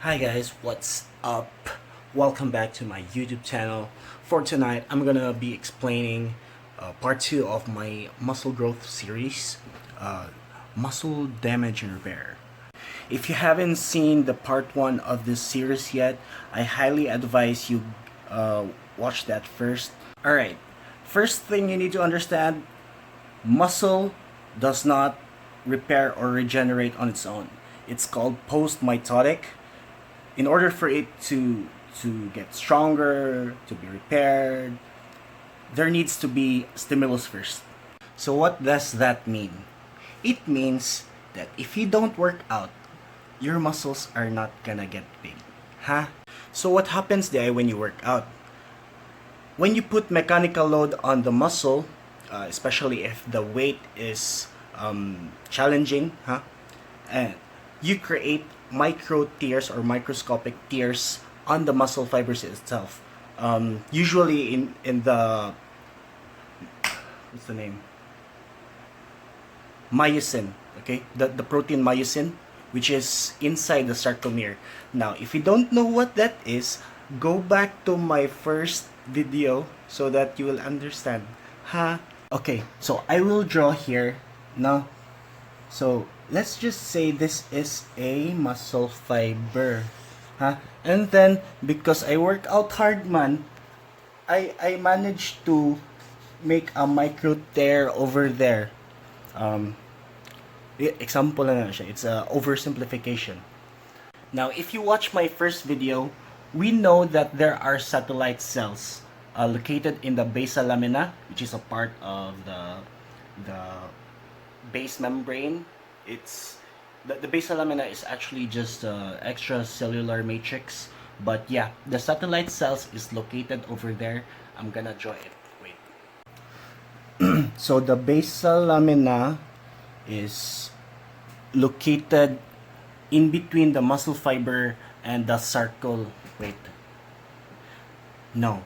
Hi guys, what's up? Welcome back to my YouTube channel. For tonight, I'm gonna be explaining part 2 of my muscle growth series, muscle damage and repair. If you haven't seen the part 1 of this series yet, I highly advise you watch that first. Alright, first thing you need to understand, muscle does not repair or regenerate on its own. It's called post-mitotic. In order for it to get stronger, to be repaired, there needs to be stimulus first. So what does that mean? It means that if you don't work out, your muscles are not gonna get big. Huh? So what happens there when you work out? When you put mechanical load on the muscle, especially if the weight is challenging, and you create micro tears or microscopic tears on the muscle fibers itself. Usually in the what's the name? Myosin, okay? The protein myosin, which is inside the sarcomere. Now, if you don't know what that is, go back to my first video so that you will understand. Okay, so I will draw here now. So let's just say this is a muscle fiber, and then because I work out hard, man, I managed to make a micro tear over there. Example na siya. It's a oversimplification. Now, if you watch my first video, we know that there are satellite cells located in the basal lamina, which is a part of the base membrane. It's the basal lamina is actually just extracellular matrix, but yeah, the satellite cells is located over there. I'm gonna draw it. Wait. So the basal lamina is located in between the muscle fiber and the sarcol. Wait. No.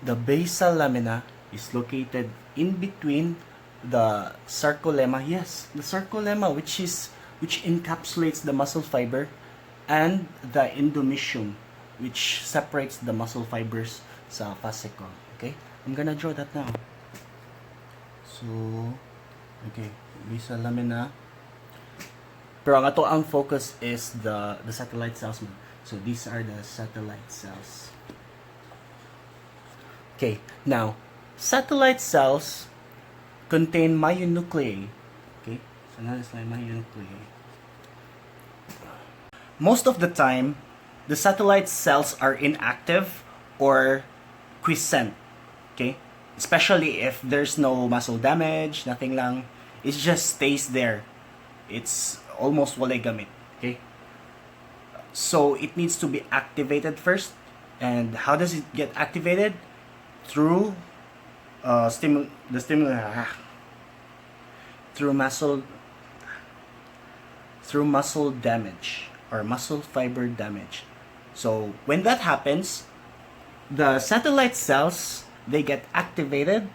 The basal lamina is located in between the sarcolemma. Yes, the sarcolemma, which encapsulates the muscle fiber, and the endomysium, which separates the muscle fibers sa fascicle. Okay, I'm gonna draw that now. So, okay, basal lamina. Pero ang ato ang focus is the satellite cells. So these are the satellite cells. Okay, now satellite cells contain myonuclei. Okay, so now it's like myonuclei. Most of the time, the satellite cells are inactive or quiescent. Okay, especially if there's no muscle damage, nothing lang. It just stays there. It's almost walay gamit. Okay, so it needs to be activated first. And how does it get activated? Through through muscle damage or muscle fiber damage. So when that happens, the satellite cells, they get activated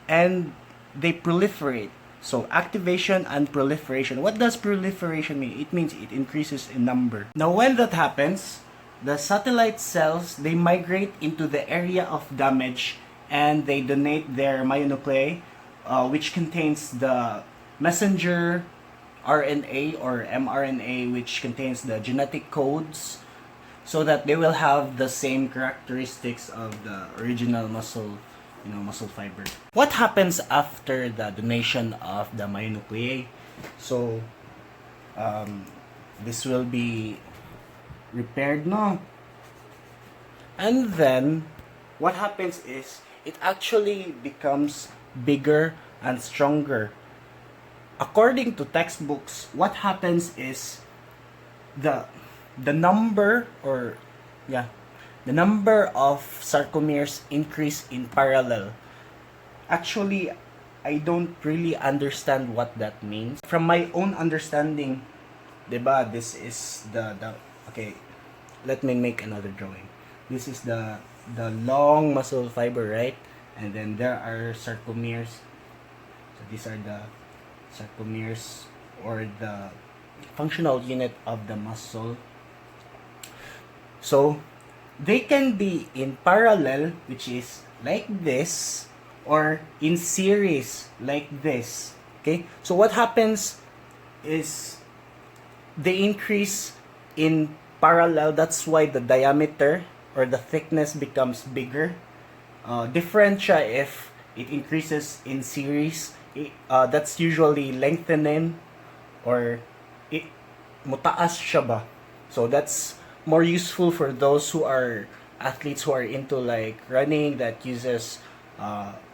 and they proliferate. So activation and proliferation. What does proliferation mean? It means it increases in number. Now when that happens, the satellite cells, they migrate into the area of damage and they donate their myonuclei, which contains the messenger RNA or mRNA, which contains the genetic codes, so that they will have the same characteristics of the original muscle fiber. What happens after the donation of the myonuclei? So this will be repaired, no? And then what happens is it actually becomes bigger and stronger. According to textbooks, what happens is the number of sarcomeres increase in parallel. Actually, I don't really understand what that means. From my own understanding, diba, this is the okay, let me make another drawing. This is the long muscle fiber, right? And then there are sarcomeres. So these are the sarcomeres or the functional unit of the muscle. So they can be in parallel, which is like this, or in series like this. Okay, so what happens is they increase in parallel. That's why the diameter or the thickness becomes bigger. Different siya if it increases in series. That's usually lengthening, or it mutaas siya ba. So that's more useful for those who are athletes who are into like running that uses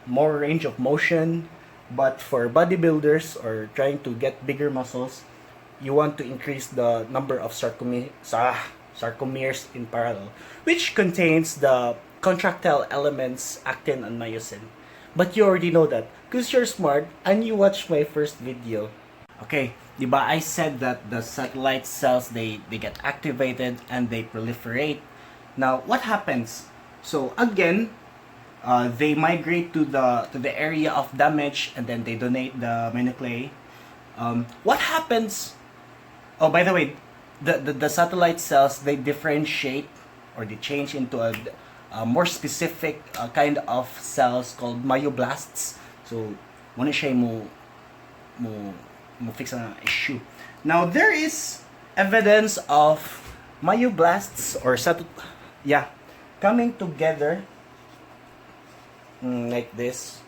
more range of motion. But for bodybuilders or trying to get bigger muscles, you want to increase the number of sarcomeres in parallel, which contains the contractile elements actin and myosin. But you already know that because you're smart and you watched my first video. Okay, diba I said that the satellite cells, they get activated and they proliferate. Now, what happens? So again, they migrate to the area of damage and then they donate the nuclei. What happens? Oh, by the way, the satellite cells, they differentiate or they change into a more specific kind of cells called myoblasts. So, muna siya mo fix an issue. Now, there is evidence of myoblasts or coming together like this.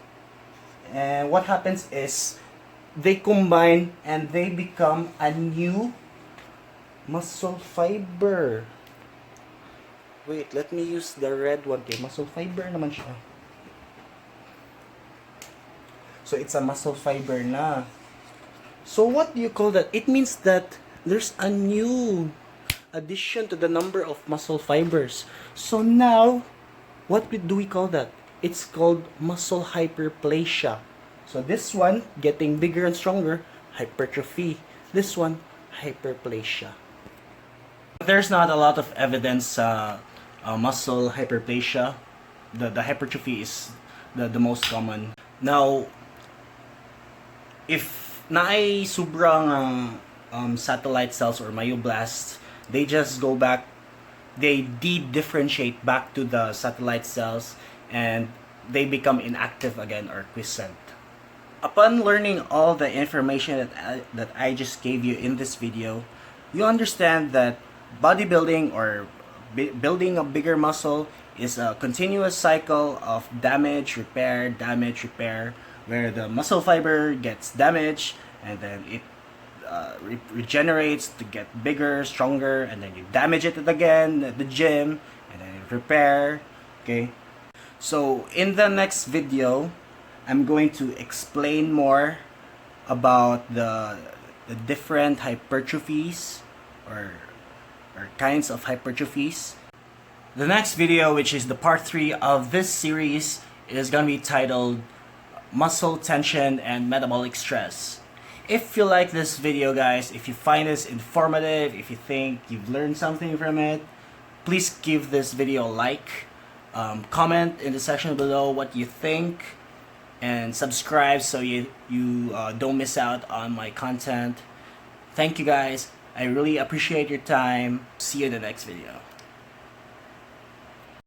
And what happens is they combine and they become a new muscle fiber. Wait, let me use the red one. Okay, muscle fiber naman siya. So it's a muscle fiber na. So what do you call that? It means that there's a new addition to the number of muscle fibers. So now, what do we call that? It's called muscle hyperplasia. So this one, getting bigger and stronger, hypertrophy. This one, hyperplasia. There's not a lot of evidence muscle hyperplasia. The hypertrophy is the most common. Now, if naay sobrang satellite cells or myoblasts, they just go back, they de-differentiate back to the satellite cells and they become inactive again or quiescent. Upon learning all the information that I just gave you in this video, you understand that bodybuilding or building a bigger muscle is a continuous cycle of damage, repair, where the muscle fiber gets damaged and then it regenerates to get bigger, stronger, and then you damage it again at the gym and then you repair. Okay, so in the next video I'm going to explain more about the different hypertrophies or kinds of hypertrophies. The next video, which is the part 3 of this series, is going to be titled Muscle Tension and Metabolic Stress. If you like this video, guys, if you find this informative, if you think you've learned something from it, please give this video a like, comment in the section below what you think, and subscribe so you don't miss out on my content. Thank you, guys. I really appreciate your time. See you in the next video.